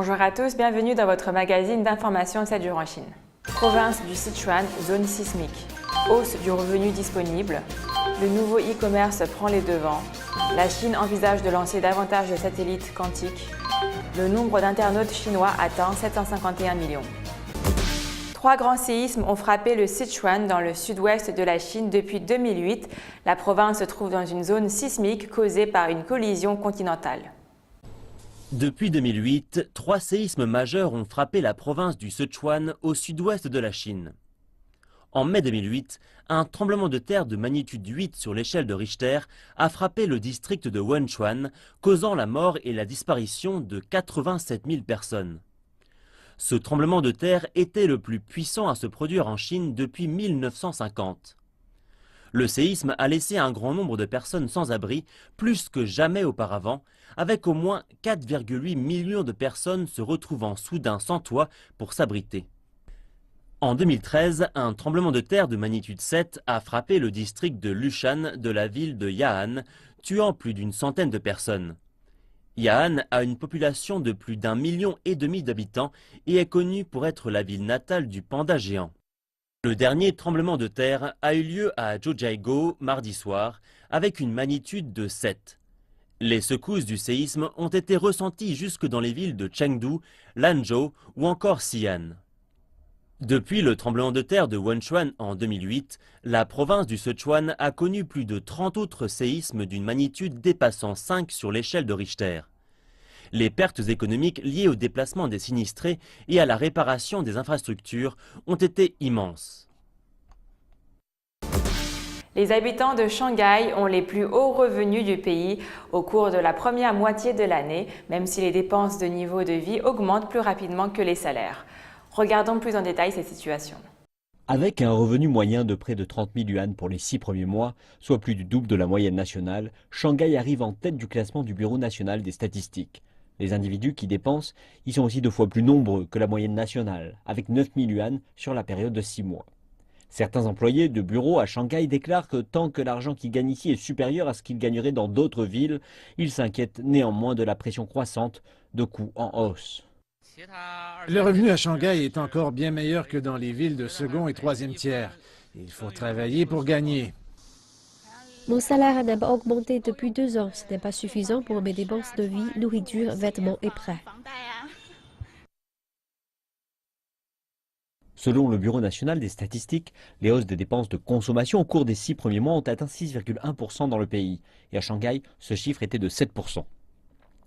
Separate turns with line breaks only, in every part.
Bonjour à tous, bienvenue dans votre magazine d'information 7 jours en Chine. Province du Sichuan, zone sismique. Hausse du revenu disponible. Le nouveau e-commerce prend les devants. La Chine envisage de lancer davantage de satellites quantiques. Le nombre d'internautes chinois atteint 751 millions. 3 grands séismes ont frappé le Sichuan dans le sud-ouest de la Chine depuis 2008. La province se trouve dans une zone sismique causée par une collision continentale.
Depuis 2008, 3 séismes majeurs ont frappé la province du Sichuan au sud-ouest de la Chine. En mai 2008, un tremblement de terre de magnitude 8 sur l'échelle de Richter a frappé le district de Wenchuan, causant la mort et la disparition de 87 000 personnes. Ce tremblement de terre était le plus puissant à se produire en Chine depuis 1950. Le séisme a laissé un grand nombre de personnes sans abri, plus que jamais auparavant, avec au moins 4,8 millions de personnes se retrouvant soudain sans toit pour s'abriter. En 2013, un tremblement de terre de magnitude 7 a frappé le district de Lushan de la ville de Ya'an, tuant plus d'une centaine de personnes. Ya'an a une population de plus d'1,5 million d'habitants et est connue pour être la ville natale du panda géant. Le dernier tremblement de terre a eu lieu à Jiuzhaigou mardi soir avec une magnitude de 7. Les secousses du séisme ont été ressenties jusque dans les villes de Chengdu, Lanzhou ou encore Xi'an. Depuis le tremblement de terre de Wenchuan en 2008, la province du Sichuan a connu plus de 30 autres séismes d'une magnitude dépassant 5 sur l'échelle de Richter. Les pertes économiques liées au déplacement des sinistrés et à la réparation des infrastructures ont été immenses.
Les habitants de Shanghai ont les plus hauts revenus du pays au cours de la première moitié de l'année, même si les dépenses de niveau de vie augmentent plus rapidement que les salaires. Regardons plus en détail cette situation.
Avec un revenu moyen de près de 30 000 yuan pour les 6 premiers mois, soit plus du double de la moyenne nationale, Shanghai arrive en tête du classement du Bureau national des statistiques. Les individus qui dépensent y sont aussi 2 fois plus nombreux que la moyenne nationale, avec 9 000 yuan sur la période de 6 mois. Certains employés de bureaux à Shanghai déclarent que tant que l'argent qu'ils gagnent ici est supérieur à ce qu'ils gagneraient dans d'autres villes, ils s'inquiètent néanmoins de la pression croissante de coûts en hausse.
Le revenu à Shanghai est encore bien meilleur que dans les villes de second et troisième tiers. Il faut travailler pour gagner.
Mon salaire n'a pas augmenté depuis 2 ans. Ce n'est pas suffisant pour mes dépenses de vie, nourriture, vêtements et prêts.
Selon le Bureau national des statistiques, les hausses des dépenses de consommation au cours des 6 premiers mois ont atteint 6,1% dans le pays. Et à Shanghai, ce chiffre était de 7%.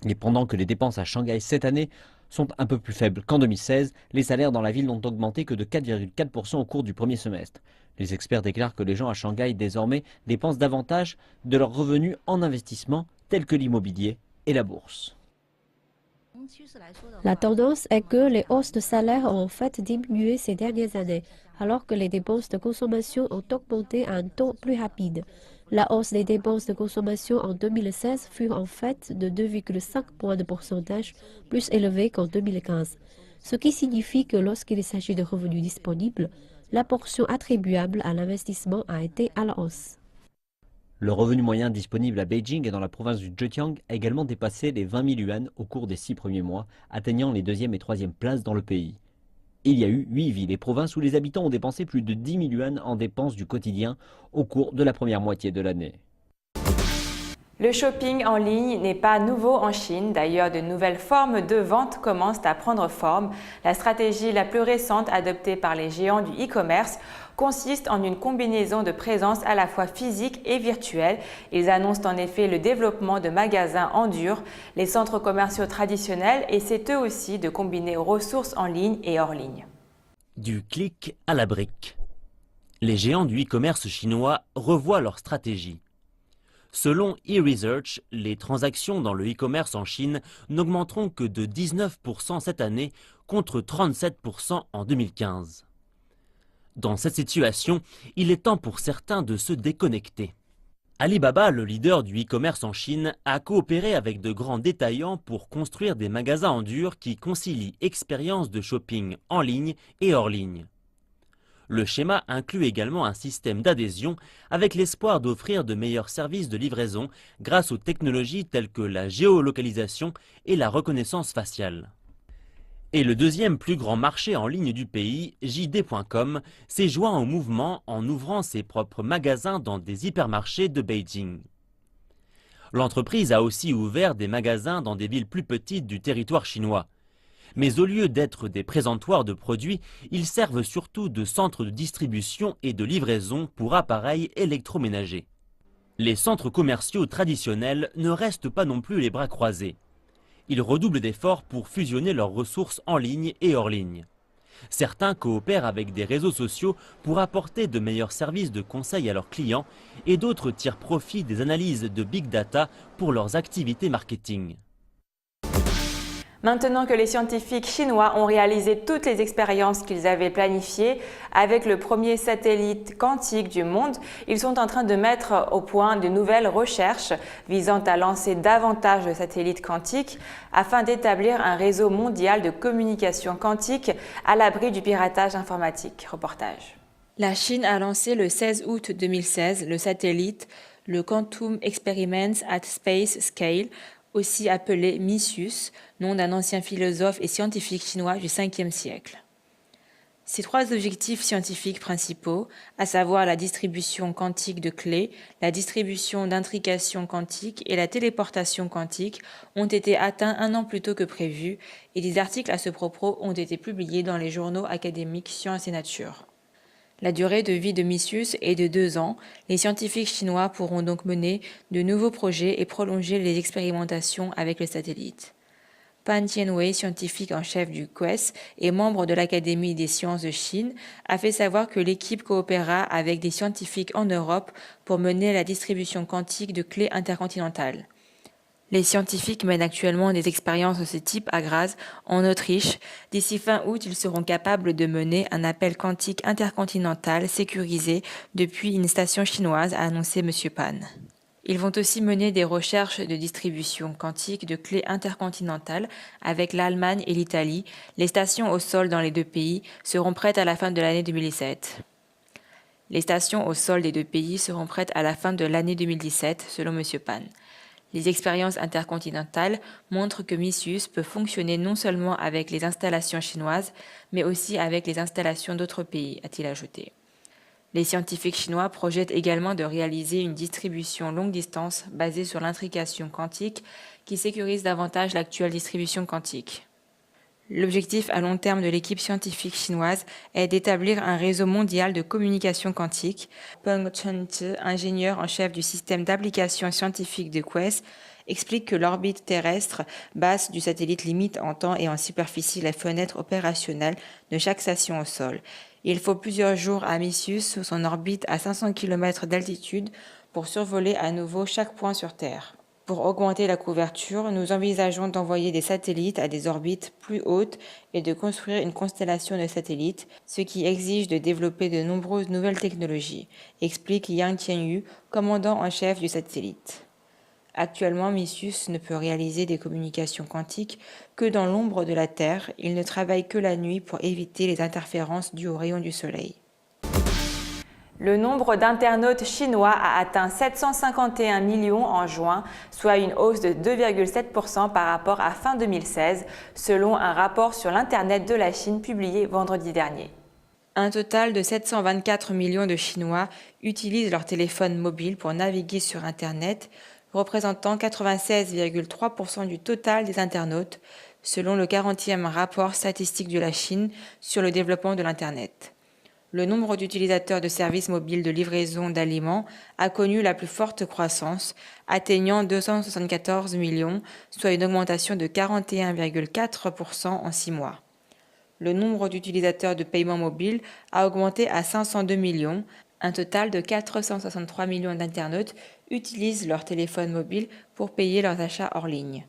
Et pendant que les dépenses à Shanghai cette année sont un peu plus faibles qu'en 2016, les salaires dans la ville n'ont augmenté que de 4,4% au cours du premier semestre. Les experts déclarent que les gens à Shanghai désormais dépensent davantage de leurs revenus en investissement tels que l'immobilier et la bourse.
La tendance est que les hausses de salaire ont en fait diminué ces dernières années, alors que les dépenses de consommation ont augmenté à un taux plus rapide. La hausse des dépenses de consommation en 2016 fut en fait de 2,5 points de pourcentage plus élevée qu'en 2015, ce qui signifie que lorsqu'il s'agit de revenus disponibles, la portion attribuable à l'investissement a été à la hausse.
Le revenu moyen disponible à Beijing et dans la province du Zhejiang a également dépassé les 20 000 yuan au cours des 6 premiers mois, atteignant les 2e et 3e places dans le pays. Il y a eu 8 villes et provinces où les habitants ont dépensé plus de 10 000 yuan en dépenses du quotidien au cours de la première moitié de l'année.
Le shopping en ligne n'est pas nouveau en Chine. D'ailleurs, de nouvelles formes de vente commencent à prendre forme. La stratégie la plus récente adoptée par les géants du e-commerce consiste en une combinaison de présence à la fois physique et virtuelle. Ils annoncent en effet le développement de magasins en dur. Les centres commerciaux traditionnels essaient eux aussi de combiner ressources en ligne et hors ligne.
Du clic à la brique. Les géants du e-commerce chinois revoient leur stratégie. Selon eResearch, les transactions dans le e-commerce en Chine n'augmenteront que de 19% cette année contre 37% en 2015. Dans cette situation, il est temps pour certains de se déconnecter. Alibaba, le leader du e-commerce en Chine, a coopéré avec de grands détaillants pour construire des magasins en dur qui concilient expérience de shopping en ligne et hors ligne. Le schéma inclut également un système d'adhésion avec l'espoir d'offrir de meilleurs services de livraison grâce aux technologies telles que la géolocalisation et la reconnaissance faciale. Et le deuxième plus grand marché en ligne du pays, JD.com, s'est joint au mouvement en ouvrant ses propres magasins dans des hypermarchés de Beijing. L'entreprise a aussi ouvert des magasins dans des villes plus petites du territoire chinois. Mais au lieu d'être des présentoirs de produits, ils servent surtout de centres de distribution et de livraison pour appareils électroménagers. Les centres commerciaux traditionnels ne restent pas non plus les bras croisés. Ils redoublent d'efforts pour fusionner leurs ressources en ligne et hors ligne. Certains coopèrent avec des réseaux sociaux pour apporter de meilleurs services de conseil à leurs clients et d'autres tirent profit des analyses de big data pour leurs activités marketing.
Maintenant que les scientifiques chinois ont réalisé toutes les expériences qu'ils avaient planifiées avec le premier satellite quantique du monde, ils sont en train de mettre au point de nouvelles recherches visant à lancer davantage de satellites quantiques afin d'établir un réseau mondial de communication quantique à l'abri du piratage informatique. Reportage. La Chine a lancé le 16 août 2016 le satellite, le Quantum Experiments at Space Scale, aussi appelé MISSIUS, nom d'un ancien philosophe et scientifique chinois du 5e siècle. Ces trois objectifs scientifiques principaux, à savoir la distribution quantique de clés, la distribution d'intrication quantique et la téléportation quantique, ont été atteints 1 an plus tôt que prévu et des articles à ce propos ont été publiés dans les journaux académiques Sciences et Nature. La durée de vie de MISSIUS est de 2 ans. Les scientifiques chinois pourront donc mener de nouveaux projets et prolonger les expérimentations avec le satellite. Pan Tianwei, scientifique en chef du QUES et membre de l'Académie des sciences de Chine, a fait savoir que l'équipe coopérera avec des scientifiques en Europe pour mener la distribution quantique de clés intercontinentales. Les scientifiques mènent actuellement des expériences de ce type à Graz, en Autriche. D'ici fin août, ils seront capables de mener un appel quantique intercontinental sécurisé depuis une station chinoise, a annoncé M. Pan. Ils vont aussi mener des recherches de distribution quantique de clés intercontinentales avec l'Allemagne et l'Italie. Les stations au sol dans les deux pays seront prêtes à la fin de l'année 2017. Les stations au sol des deux pays seront prêtes à la fin de l'année 2017, selon M. Pan. Les expériences intercontinentales montrent que MISSIUS peut fonctionner non seulement avec les installations chinoises, mais aussi avec les installations d'autres pays, a-t-il ajouté. Les scientifiques chinois projettent également de réaliser une distribution longue distance basée sur l'intrication quantique qui sécurise davantage l'actuelle distribution quantique. L'objectif à long terme de l'équipe scientifique chinoise est d'établir un réseau mondial de communication quantique. Peng Chunzi, ingénieur en chef du système d'application scientifique de QUES, explique que l'orbite terrestre basse du satellite limite en temps et en superficie la fenêtre opérationnelle de chaque station au sol. Il faut plusieurs jours à MISSIUS sous son orbite à 500 km d'altitude pour survoler à nouveau chaque point sur Terre. Pour augmenter la couverture, nous envisageons d'envoyer des satellites à des orbites plus hautes et de construire une constellation de satellites, ce qui exige de développer de nombreuses nouvelles technologies, explique Yang Tianyu, commandant en chef du satellite. Actuellement, MISSIUS ne peut réaliser des communications quantiques que dans l'ombre de la Terre. Il ne travaille que la nuit pour éviter les interférences dues aux rayons du Soleil. Le nombre d'internautes chinois a atteint 751 millions en juin, soit une hausse de 2,7% par rapport à fin 2016, selon un rapport sur l'Internet de la Chine publié vendredi dernier. Un total de 724 millions de Chinois utilisent leur téléphone mobile pour naviguer sur Internet, représentant 96,3% du total des internautes, selon le 40e rapport statistique de la Chine sur le développement de l'Internet. Le nombre d'utilisateurs de services mobiles de livraison d'aliments a connu la plus forte croissance, atteignant 274 millions, soit une augmentation de 41,4% en 6 mois. Le nombre d'utilisateurs de paiement mobile a augmenté à 502 millions. Un total de 463 millions d'internautes utilisent leur téléphone mobile pour payer leurs achats hors ligne.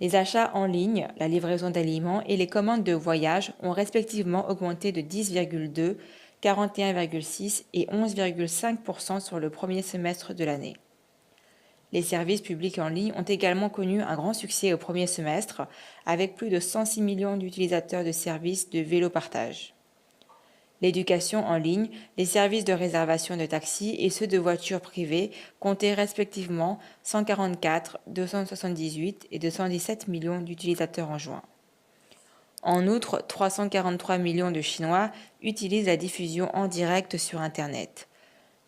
Les achats en ligne, la livraison d'aliments et les commandes de voyage ont respectivement augmenté de 10,2%, 41,6% et 11,5% sur le premier semestre de l'année. Les services publics en ligne ont également connu un grand succès au premier semestre, avec plus de 106 millions d'utilisateurs de services de vélo-partage. L'éducation en ligne, les services de réservation de taxis et ceux de voitures privées comptaient respectivement 144, 278 et 217 millions d'utilisateurs en juin. En outre, 343 millions de Chinois utilisent la diffusion en direct sur Internet.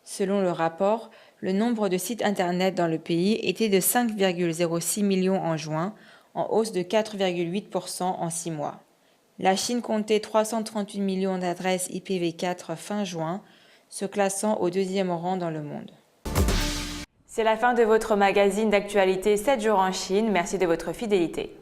Selon le rapport, le nombre de sites Internet dans le pays était de 5,06 millions en juin, en hausse de 4,8% en 6 mois. La Chine comptait 338 millions d'adresses IPv4 fin juin, se classant au 2e rang dans le monde. C'est la fin de votre magazine d'actualité 7 jours en Chine. Merci de votre fidélité.